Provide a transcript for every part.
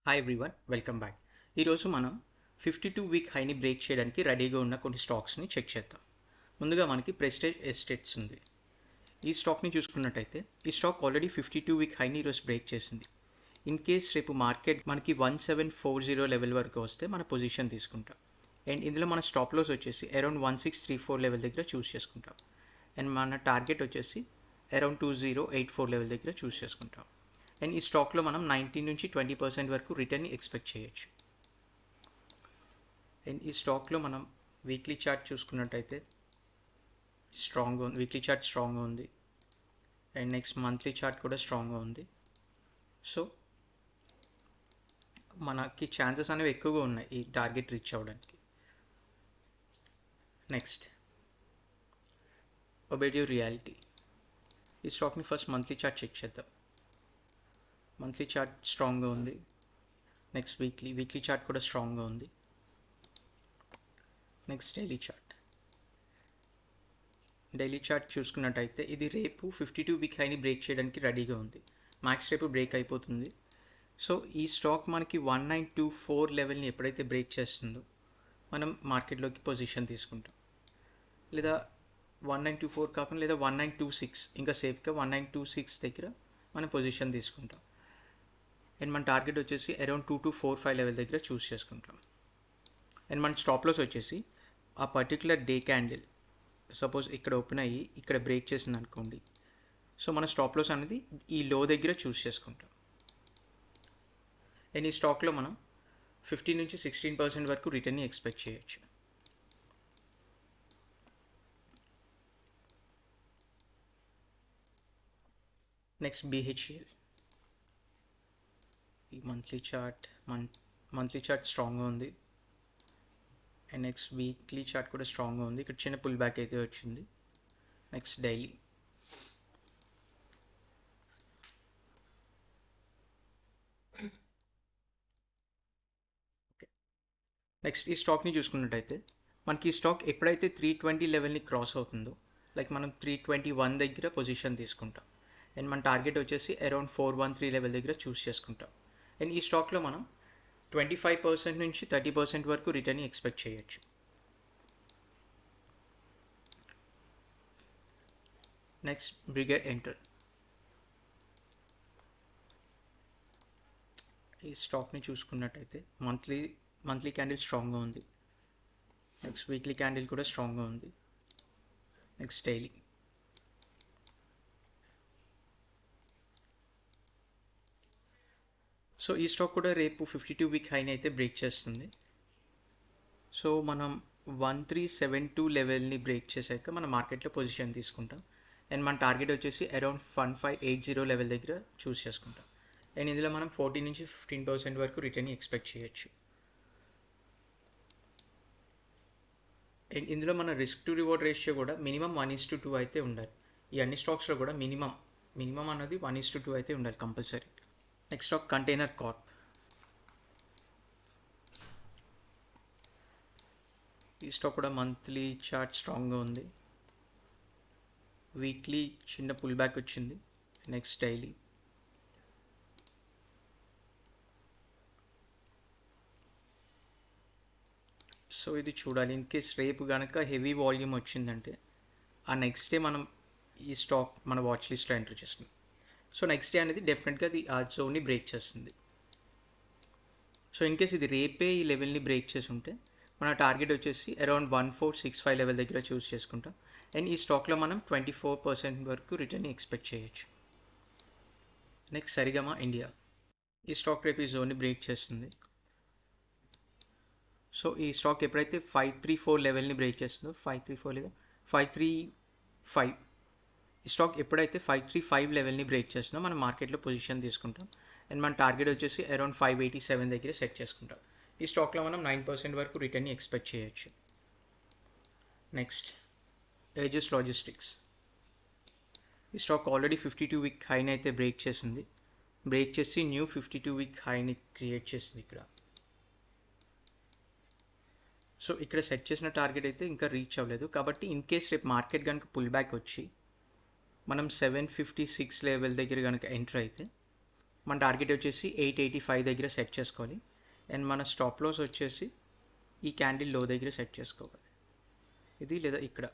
Hi everyone, welcome back. ఈరోజు మనం 52-వీక్ హైని break చేయడానికి రెడీగా ఉన్న కొన్ని స్టాక్స్ని చెక్ చేద్దాం. ముందుగా మనకి ప్రెస్టేజ్ ఎస్టేట్స్ ఉంది. ఈ స్టాక్ని చూసుకున్నట్టయితే ఈ స్టాక్ ఆల్రెడీ 52-వీక్ హైని ఈరోజు బ్రేక్ చేసింది. ఇన్ కేస్ రేపు మార్కెట్ మనకి 1740 లెవెల్ వరకు వస్తే మన పొజిషన్ తీసుకుంటాం. అండ్ ఇందులో మన స్టాప్ లాస్ వచ్చేసి అరౌండ్ 1634 లెవెల్ దగ్గర చూస్ చేసుకుంటాం. అండ్ మన టార్గెట్ వచ్చేసి అరౌండ్ 2084 లెవెల్ దగ్గర చూస్ చేసుకుంటాం. అండ్ ఈ స్టాక్లో మనం 19 నుంచి 20% వరకు రిటర్న్ని ఎక్స్పెక్ట్ చేయొచ్చు. అండ్ ఈ స్టాక్లో మనం వీక్లీ చార్ట్ చూసుకున్నట్టయితే స్ట్రాంగ్గా ఉంది. వీక్లీ చార్ట్ స్ట్రాంగ్గా ఉంది. అండ్ నెక్స్ట్ మంత్లీ చార్ట్ కూడా స్ట్రాంగ్గా ఉంది. సో మనకి ఛాన్సెస్ అనేవి ఎక్కువగా ఉన్నాయి ఈ టార్గెట్ రీచ్ అవ్వడానికి. నెక్స్ట్ ఒబెడియో రియాలిటీ. ఈ స్టాక్ని ఫస్ట్ మంత్లీ చార్ట్ చెక్ చేద్దాం. మంత్లీ చార్ట్ స్ట్రాంగ్గా ఉంది. నెక్స్ట్ వీక్లీ చార్ట్ కూడా స్ట్రాంగ్గా ఉంది. నెక్స్ట్ డైలీ చార్ట్ చూసుకున్నట్టయితే ఇది రేపు 52-వీక్ హైని బ్రేక్ చేయడానికి రెడీగా ఉంది. మ్యాక్స్ రేపు బ్రేక్ అయిపోతుంది. సో ఈ స్టాక్ మనకి 1924 లెవెల్ని ఎప్పుడైతే బ్రేక్ చేస్తుందో మనం మార్కెట్లోకి పొజిషన్ తీసుకుంటాం. లేదా 1924 కాకుండా లేదా 1926, ఇంకా సేఫ్గా 1926 దగ్గర మనం పొజిషన్ తీసుకుంటాం. అండ్ మన టార్గెట్ వచ్చేసి అరౌండ్ 2245 లెవెల్ దగ్గర చూస్ చేసుకుంటాం. అండ్ మన స్టాప్ లాస్ వచ్చేసి ఆ పర్టికులర్ డే క్యాండిల్ సపోజ్ ఇక్కడ ఓపెన్ అయ్యి ఇక్కడ బ్రేక్ చేసింది అనుకోండి. సో మన స్టాప్ లాస్ అనేది ఈ లో దగ్గర చూస్ చేసుకుంటాం. అండ్ ఈ స్టాక్లో మనం 15 నుంచి 16% వరకు రిటర్న్ని ఎక్స్పెక్ట్ చేయొచ్చు. Next BHEL. ఈ మంత్లీ చార్ట్ స్ట్రాంగ్గా ఉంది. అండ్ నెక్స్ట్ వీక్లీ చార్ట్ కూడా స్ట్రాంగ్గా ఉంది. ఇక్కడ చిన్న పుల్ బ్యాక్ అయితే వచ్చింది. Next daily. ఓకే, నెక్స్ట్ ఈ స్టాక్ని చూసుకున్నట్టయితే మనకి ఈ స్టాక్ ఎప్పుడైతే 320 లెవెల్ని క్రాస్ అవుతుందో లైక్ మనం 321 దగ్గర పొజిషన్ తీసుకుంటాం. అండ్ మన టార్గెట్ వచ్చేసి అరౌండ్ 413 లెవెల్ దగ్గర చూస్ చేసుకుంటాం. అండ్ ఈ స్టాక్లో మనం 25% నుంచి 30% వరకు రిటర్న్ని ఎక్స్పెక్ట్ చేయొచ్చు. Next brigade enter. ఈ స్టాక్ని చూసుకున్నట్టయితే మంత్లీ క్యాండిల్ స్ట్రాంగ్గా ఉంది. నెక్స్ట్ వీక్లీ క్యాండిల్ కూడా స్ట్రాంగ్గా ఉంది. Next daily. సో ఈ స్టాక్ కూడా రేపు 52-వీక్ హైని అయితే బ్రేక్ చేస్తుంది. సో మనం 1372 లెవెల్ని బ్రేక్ చేశాక మన మార్కెట్లో పొజిషన్ తీసుకుంటాం. అండ్ మన టార్గెట్ వచ్చేసి అరౌండ్ 1580 లెవెల్ దగ్గర చూస్ చేసుకుంటాం. అండ్ ఇందులో మనం 14 నుంచి 15% వరకు రిటర్న్ని ఎక్స్పెక్ట్ చేయొచ్చు. అండ్ ఇందులో మన రిస్క్ టు రివార్డ్ రేషియో కూడా మినిమం 1:2 అయితే ఉండాలి. ఈ అన్ని స్టాక్స్లో కూడా మినిమం అన్నది 1:2 అయితే ఉండాలి compulsory. Next stock container Corp. ఈ స్టాక్ కూడా మంత్లీ చార్ట్ స్ట్రాంగ్గా ఉంది. వీక్లీ చిన్న పుల్ బ్యాక్ వచ్చింది. Next daily. సో ఇది చూడాలి. ఇన్ కేస్ రేపు కనుక హెవీ వాల్యూమ్ వచ్చిందంటే ఆ నెక్స్ట్ డే మనం ఈ స్టాక్ మన వాచ్ లిస్ట్లో ఎంటర్ చేసుకుంటాం. సో నెక్స్ట్ డే అనేది డెఫినెట్గా అది ఆ జోన్ని బ్రేక్ చేస్తుంది. సో ఇన్ కేస్ ఇది రేపే ఈ లెవెల్ని బ్రేక్ చేసి ఉంటే మన టార్గెట్ వచ్చేసి అరౌండ్ 1465 లెవెల్ దగ్గర చూస్ చేసుకుంటాం. అండ్ ఈ స్టాక్లో మనం 24% వరకు రిటర్న్ని ఎక్స్పెక్ట్ చేయొచ్చు. నెక్స్ట్ సరిగమ ఇండియా. ఈ స్టాక్ రేపు ఈ జోన్ని బ్రేక్ చేస్తుంది. సో ఈ స్టాక్ ఎప్పుడైతే 534 లెవెల్ని బ్రేక్ చేస్తుందో 534 లేదా 535 ఈ స్టాక్ ఎప్పుడైతే 535 లెవెల్ని బ్రేక్ చేస్తుందో మనం మార్కెట్లో పొజిషన్ తీసుకుంటాం. అండ్ మన టార్గెట్ వచ్చేసి అరౌండ్ 587 దగ్గర సెట్ చేసుకుంటాం. ఈ స్టాక్లో మనం 9% వరకు రిటర్న్ని ఎక్స్పెక్ట్ చేయొచ్చు. Next Aegis logistics. ఈ స్టాక్ ఆల్రెడీ 52-వీక్ హైని అయితే బ్రేక్ చేసింది. బ్రేక్ చేసి న్యూ 52-వీక్ హైని క్రియేట్ చేసింది ఇక్కడ. సో ఇక్కడ సెట్ చేసిన టార్గెట్ అయితే ఇంకా రీచ్ అవ్వలేదు. కాబట్టి ఇన్ కేస్ రేపు మార్కెట్ కనుక పుల్ బ్యాక్ వచ్చి మనం 756 లెవెల్ దగ్గర కనుక ఎంటర్ అయితే మన టార్గెట్ వచ్చేసి 885 దగ్గర సెట్ చేసుకోవాలి. అండ్ మన స్టాప్ లాస్ వచ్చేసి ఈ క్యాండిల్ లో దగ్గర సెట్ చేసుకోవాలి, ఇది లేదా ఇక్కడ.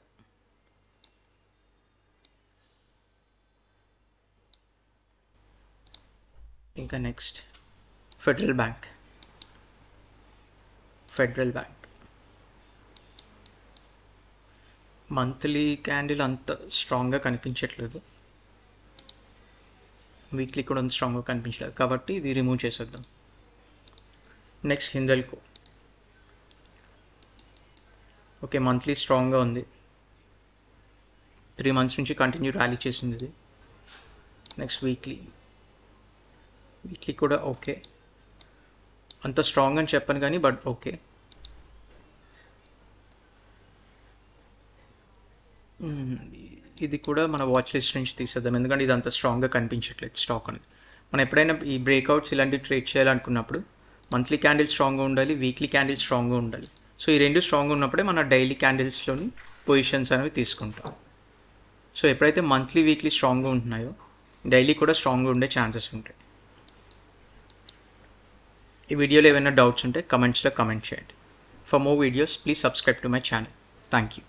ఇంకా next federal bank monthly candle అంత స్ట్రాంగ్గా కనిపించట్లేదు, వీక్లీ కూడా అంత స్ట్రాంగ్గా కనిపించలేదు, కాబట్టి ఇది రిమూవ్ చేసేద్దాం. నెక్స్ట్ హిందల్కో. ఓకే, మంత్లీ స్ట్రాంగ్గా ఉంది, 3 months నుంచి కంటిన్యూ ర్యాలీ చేసింది ఇది. నెక్స్ట్ వీక్లీ కూడా ఓకే, అంత స్ట్రాంగ్ అని చెప్పను కానీ బట్ ఓకే. ఇది కూడా మన వాచ్ లిస్ట్ నుంచి తీసేద్దాం, ఎందుకంటే ఇది అంత స్ట్రాంగ్గా కనిపించట్లేదు స్టాక్ అనేది. మనం ఎప్పుడైనా ఈ బ్రేక్అవుట్స్ ఇలాంటివి ట్రేడ్ చేయాలనుకున్నప్పుడు మంత్లీ క్యాండిల్ స్ట్రాంగ్గా ఉండాలి, వీక్లీ క్యాండిల్ స్ట్రాంగ్గా ఉండాలి. సో ఈ రెండు స్ట్రాంగ్గా ఉన్నప్పుడే మన డైలీ క్యాండిల్స్లోని పొజిషన్స్ అనేవి తీసుకుంటాం. సో ఎప్పుడైతే మంత్లీ వీక్లీ స్ట్రాంగ్గా ఉంటున్నాయో డైలీ కూడా స్ట్రాంగ్గా ఉండే ఛాన్సెస్ ఉంటాయి. ఈ వీడియోలో ఏమైనా డౌట్స్ ఉంటే కమెంట్స్లో కమెంట్ చేయండి. For more videos please subscribe to my channel. Thank you.